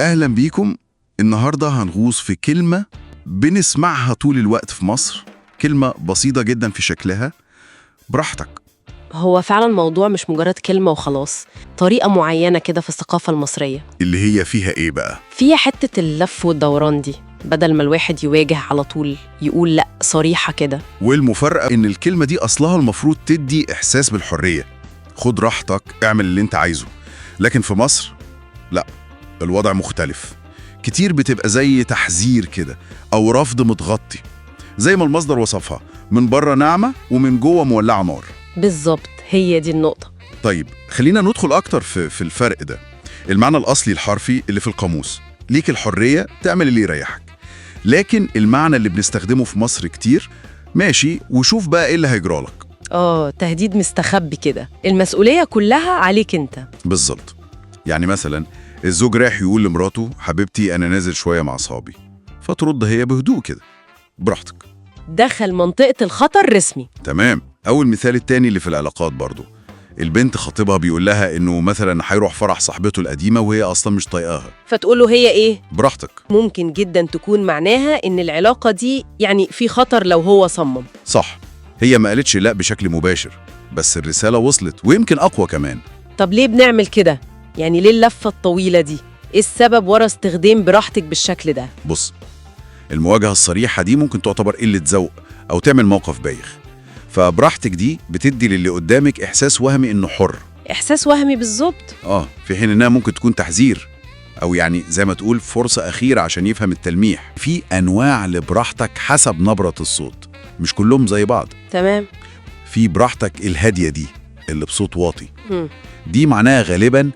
أهلا بيكم. النهاردة هنغوص في كلمة بنسمعها طول الوقت في مصر، كلمة بسيطة جدا في شكلها: براحتك. هو فعلا الموضوع مش مجرد كلمة وخلاص، طريقة معينة كده في الثقافة المصرية اللي هي فيها إيه بقى؟ فيها حتة اللف والدوران دي. بدل ما الواحد يواجه على طول يقول لأ صريحة كده. والمفارقة إن الكلمة دي أصلها المفروض تدي إحساس بالحرية، خد راحتك، اعمل اللي انت عايزه. لكن في مصر لا، الوضع مختلف. كتير بتبقى زي تحذير كده أو رفض متغطي، زي ما المصدر وصفها: من بره ناعمة ومن جوه مولعة نار. بالظبط، هي دي النقطة. طيب خلينا ندخل أكتر في الفرق ده. المعنى الأصلي الحرفي اللي في القاموس: ليك الحرية تعمل اللي يريحك. لكن المعنى اللي بنستخدمه في مصر كتير: ماشي وشوف بقى إيه اللي هيجرالك. تهديد مستخبي كده، المسؤولية كلها عليك انت. بالظبط. يعني مثلا الزوج رايح يقول لمراته: حبيبتي أنا نازل شوية مع أصحابي، فترد هي بهدوء كده: براحتك. دخل منطقة الخطر رسمي. تمام. أو المثال التاني اللي في العلاقات برضو: البنت خطيبها بيقول لها إنه مثلا هيروح فرح صاحبته القديمة وهي أصلا مش طايقاها، فتقوله هي ايه؟ براحتك. ممكن جدا تكون معناها ان العلاقة دي يعني في خطر لو هو صمم. صح، هي ما قالتش لا بشكل مباشر، بس الرسالة وصلت، ويمكن أقوى كمان. طب ليه بنعمل كده؟ يعني ليه اللفة الطويلة دي؟ ايه السبب ورا استخدام براحتك بالشكل ده؟ بص، المواجهة الصريحة دي ممكن تعتبر قلة ذوق أو تعمل موقف بايخ، فبراحتك دي بتدي للي قدامك إحساس وهمي إنه حر. إحساس وهمي بالظبط. في حين إنها ممكن تكون تحذير، أو يعني زي ما تقول فرصة أخيرة عشان يفهم التلميح. في أنواع لبراحتك حسب نبرة الصوت، مش كلهم زي بعض. تمام. في براحتك الهادية دي اللي بصوت واطي، هم. دي معناها غالباً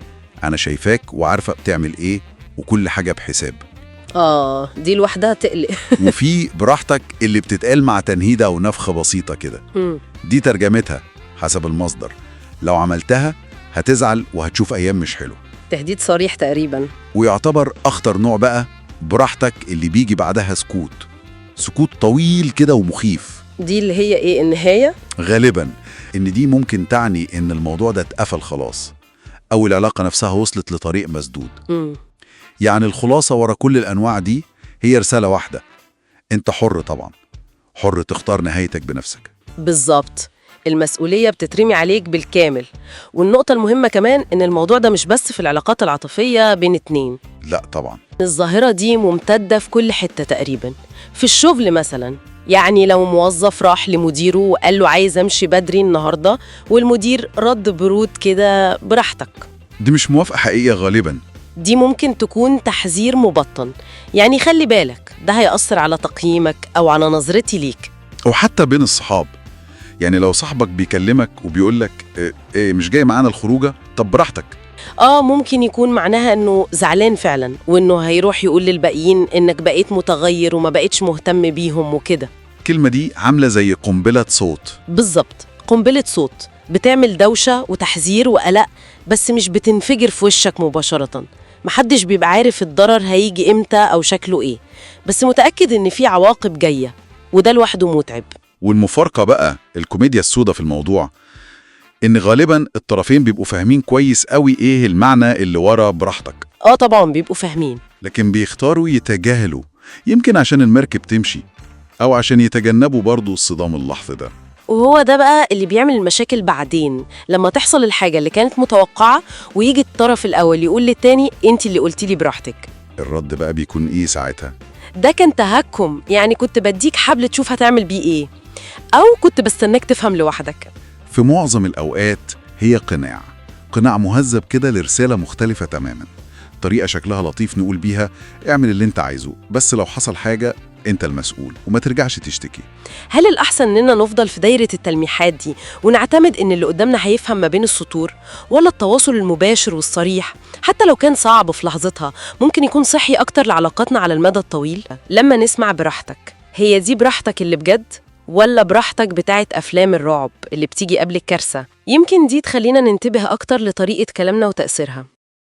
أنا شايفاك وعارفة بتعمل إيه وكل حاجة بحساب. دي لوحدها تقلق. وفي براحتك اللي بتتقال مع تنهيدة أو نفخة بسيطة كده، دي ترجمتها حسب المصدر: لو عملتها هتزعل وهتشوف أيام مش حلو. تهديد صريح تقريبا. ويعتبر أخطر نوع بقى براحتك اللي بيجي بعدها سكوت طويل كده ومخيف. دي اللي هي ايه، النهاية؟ غالبا إن دي ممكن تعني إن الموضوع ده اتقفل خلاص، أو العلاقة نفسها وصلت لطريق مسدود. يعني الخلاصة ورا كل الأنواع دي هي رسالة واحدة: أنت حر، طبعا حر تختار نهايتك بنفسك. بالظبط، المسؤولية بتترمي عليك بالكامل. والنقطة المهمة كمان إن الموضوع ده مش بس في العلاقات العاطفية بين اتنين. لا طبعا، الظاهرة دي ممتدة في كل حتة تقريبا. في الشغل مثلا، يعني لو موظف راح لمديره وقال له عايز أمشي بدري النهاردة، والمدير رد برود كده: براحتك. دي مش موافقة حقيقية غالبا. دي ممكن تكون تحذير مبطن، يعني خلي بالك ده هيأثر على تقييمك أو على نظرتي ليك. أو حتى بين الصحاب، يعني لو صاحبك بيكلمك وبيقولك إيه مش جاي معانا الخروجة، طب براحتك. ممكن يكون معناها إنه زعلان فعلا، وإنه هيروح يقول للباقيين إنك بقيت متغير وما بقيتش مهتم بيهم وكده. الكلمة دي عاملة زي قنبلة صوت. بالظبط، قنبلة صوت بتعمل دوشة وتحذير وقلق، بس مش بتنفجر في وشك مباشرة. محدش بيبقى عارف الضرر هيجي إمتى أو شكله إيه، بس متأكد إن في عواقب جاية، وده لوحده متعب. والمفارقة بقى، الكوميديا السوداء في الموضوع، إن غالباً الطرفين بيبقوا فاهمين كويس قوي إيه المعنى اللي ورا براحتك. طبعاً بيبقوا فاهمين، لكن بيختاروا يتجاهلوا، يمكن عشان المركب تمشي، أو عشان يتجنبوا برضو الصدام اللحظي ده. وهو ده بقى اللي بيعمل المشاكل بعدين، لما تحصل الحاجة اللي كانت متوقعة ويجي الطرف الأول يقول للتاني: أنت اللي قلتي لي براحتك. الرد بقى بيكون إيه ساعتها؟ ده كان تهكم، يعني كنت بديك حبل تشوف هتعمل بيه إيه، أو كنت بستناك تفهم لوحدك. في معظم الأوقات هي قناع مهذب كده لرسالة مختلفة تماماً، طريقة شكلها لطيف نقول بيها: اعمل اللي انت عايزه، بس لو حصل حاجة انت المسؤول وما ترجعش تشتكي. هل الأحسن إننا نفضل في دايرة التلميحات دي ونعتمد إن اللي قدامنا هيفهم ما بين السطور، ولا التواصل المباشر والصريح حتى لو كان صعب في لحظتها ممكن يكون صحي أكتر لعلاقاتنا على المدى الطويل؟ لما نسمع براحتك، هي دي براحتك اللي بجد، ولا براحتك بتاعت أفلام الرعب اللي بتيجي قبل الكارثة؟ يمكن دي تخلينا ننتبه أكتر لطريقة كلامنا وتأثيرها.